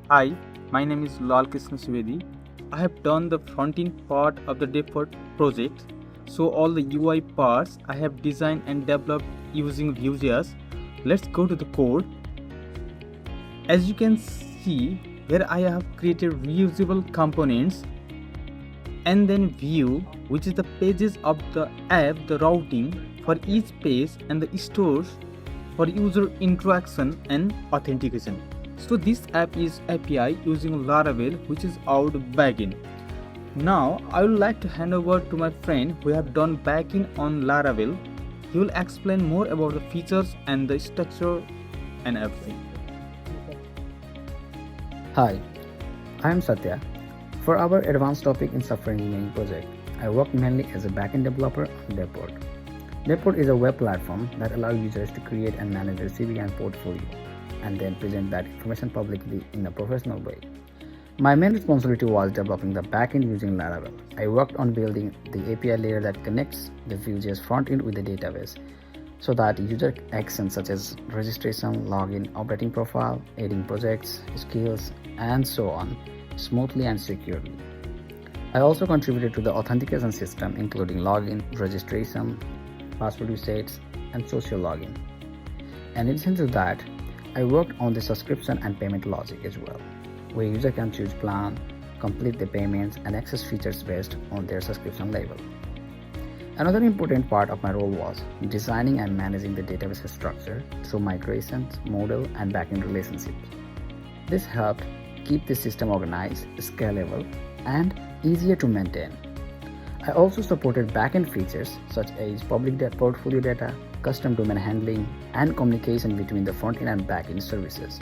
Hi, my name is Lal Krishna Sivedi. I have done the front-end part of the depot project. So all the UI parts I have designed and developed using Vue.js. Let's go to the code. As you can see, here I have created reusable components and then view, which is the pages of the app, the routing for each page and the stores for user interaction and authentication. So this app is API using Laravel, which is our backend. Now I would like to hand over to my friend who have done backend on Laravel. He will explain more about the features and the structure and everything. Hi, I am Satya. For our advanced topic in software engineering project, I work mainly as a backend developer on Deport. Deport is a web platform that allows users to create and manage their CV and portfolio, and then present that information publicly in a professional way. My main responsibility was developing the backend using Laravel. I worked on building the API layer that connects the Vue.js frontend with the database, so that user actions such as registration, login, operating profile, adding projects, skills, and so on smoothly and securely. I also contributed to the authentication system, including login, registration, password resets, and social login. In addition to that, I worked on the subscription and payment logic as well, where user can choose plan, complete the payments, and access features based on their subscription level. Another important part of my role was designing and managing the database structure through migrations, model, and backend relationships. This helped keep the system organized, scalable, and easier to maintain. I also supported backend features such as public portfolio data, custom domain handling, and communication between the frontend and backend services.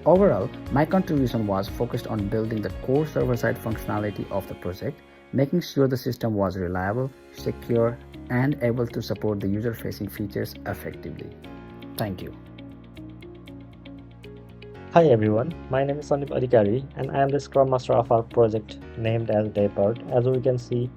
Overall, my contribution was focused on building the core server-side functionality of the project, making sure the system was reliable, secure, and able to support the user-facing features effectively. Thank you. Hi everyone, my name is Sandeep Adhikari and I am the Scrum Master of our project named as Deport. As we can see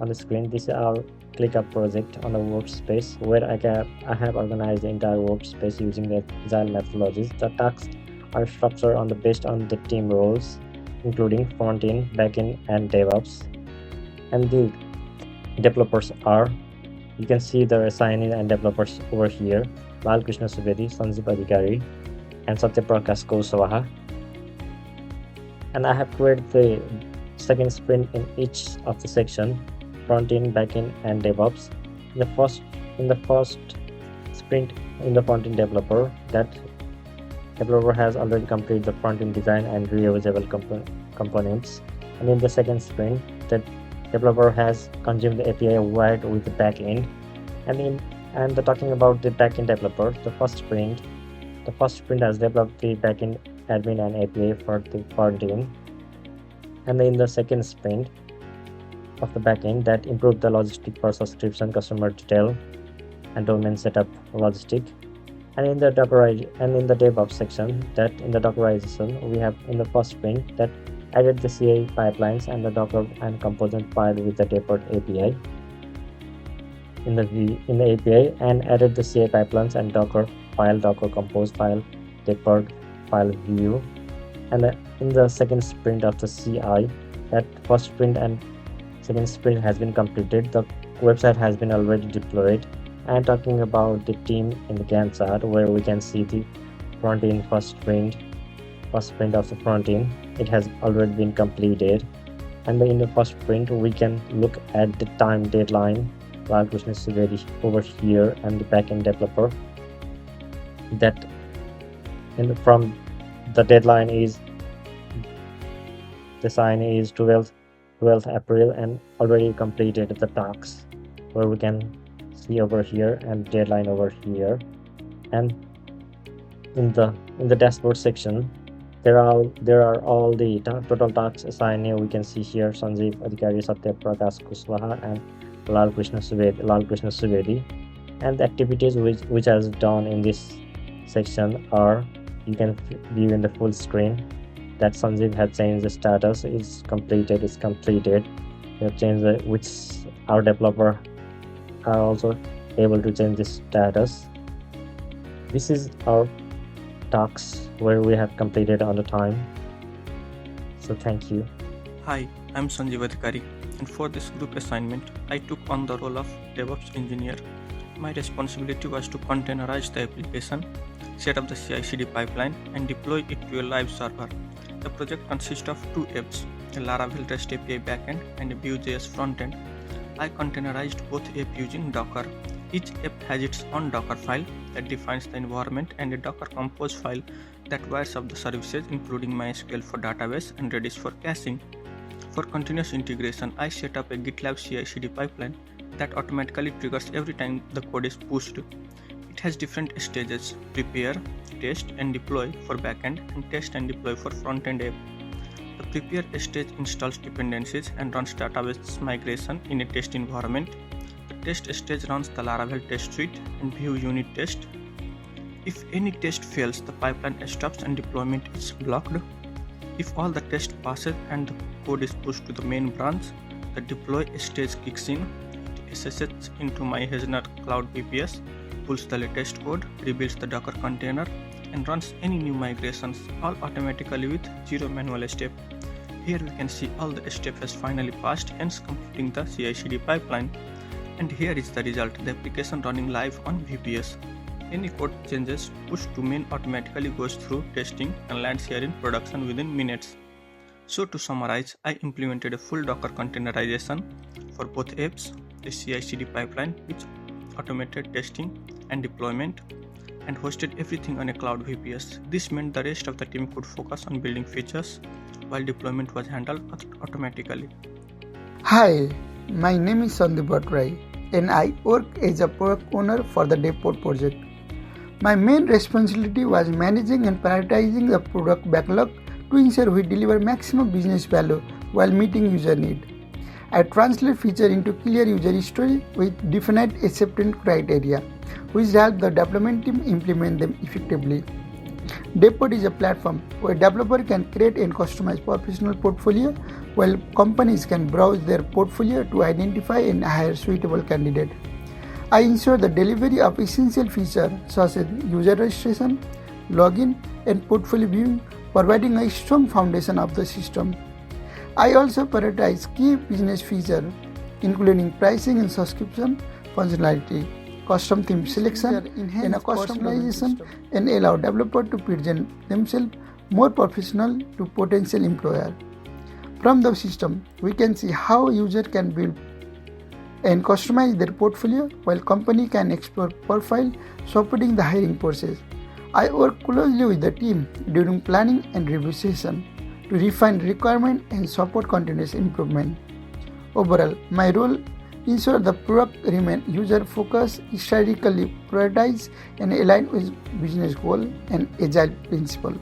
on the screen, this is our ClickUp project on the workspace where I have organized the entire workspace using the Agile methodologies. The tasks are structured based on the team roles, including front-end, back-end, and DevOps. And the developers are, you can see the assignees and developers over here: Lal Krishna Subedi, Sandeep Adhikari, and Satya Prakash Kuswaha. And I have created the second sprint in each of the section: front-end, back-end, and DevOps. In the first sprint in the front-end developer, that developer has already completed the front-end design and reusable components. And in the second sprint, the developer has consumed the API wired with the back-end. And talking about the back-end developer, the first sprint has developed the backend admin and API for the front-end. And in the second sprint of the backend, that improved the logistic for subscription, customer detail, and domain setup logistic. And in the DevOps section, that in the Dockerization, we have in the first sprint that added the CI pipelines and the Docker and component file with the Deport API in the API, and added the CI pipelines and Docker file, Docker compose file, Deport file view. And in the second sprint of the CI, that first sprint and second sprint has been completed. The website has been already deployed. And talking about the team in the Gantt chart, where we can see the front end first sprint of the front end, it has already been completed. And in the first sprint, we can look at the time deadline. Lal Krishna Sivedi over here, and the backend developer, that from the deadline is the sign is 12th April, and already completed the tasks, where we can see over here and deadline over here. And in the dashboard section, there are all the total tasks assigned here. We can see here Sanjeev Adhikari, Satya Prakash Kuswaha, and Lal Krishna Sivedi. And the activities which has done in this section are, you can view in the full screen, that Sanjeev had changed the status, is completed. We have changed which our developer are also able to change this status. This is our tasks where we have completed on the time. So thank you. Hi, I'm Sanjeev Adhikari, and for this group assignment, I took on the role of DevOps engineer. My responsibility was to containerize the application, set up the CI/CD pipeline, and deploy it to a live server. The project consists of two apps, a Laravel REST API backend and a Vue.js frontend. I containerized both apps using Docker. Each app has its own Docker file that defines the environment and a Docker Compose file that wires up the services, including MySQL for database and Redis for caching. For continuous integration, I set up a GitLab CI/CD pipeline that automatically triggers every time the code is pushed. It has different stages: prepare, test, and deploy for backend, and test and deploy for front-end app. The prepare stage installs dependencies and runs database migration in a test environment. The test stage runs the Laravel test suite and Vue unit test. If any test fails, the pipeline stops and deployment is blocked. If all the test passes and the code is pushed to the main branch, the deploy stage kicks in. It SSHs into my Azure Cloud VPS, pulls the latest code, rebuilds the Docker container, and runs any new migrations, all automatically with zero manual step. Here we can see all the steps has finally passed, hence completing the CI/CD pipeline. And here is the result, the application running live on VPS. Any code changes pushed to main automatically goes through testing and lands here in production within minutes. So to summarize, I implemented a full Docker containerization for both apps, a CI/CD pipeline which automated testing and deployment, and hosted everything on a cloud VPS. This meant the rest of the team could focus on building features while deployment was handled automatically. Hi, my name is Sandeep Bhattrai and I work as a product owner for the Devport project. My main responsibility was managing and prioritizing the product backlog to ensure we deliver maximum business value while meeting user need. I translate feature into clear user story with definite acceptance criteria, which help the development team implement them effectively. Devport is a platform where developer can create and customize professional portfolio, while companies can browse their portfolio to identify and hire suitable candidate. I ensure the delivery of essential features such as user registration, login, and portfolio viewing, providing a strong foundation of the system. I also prioritize key business features, including pricing and subscription functionality, custom theme selection, and a customization, and allow developers to present themselves more professional to potential employer. From the system, we can see how user can build and customize their portfolio, while company can explore profile, supporting the hiring process. I work closely with the team during planning and review session to refine requirement and support continuous improvement. Overall, my role ensure the product remain user-focused, strategically prioritized, and aligned with business goal and agile principle.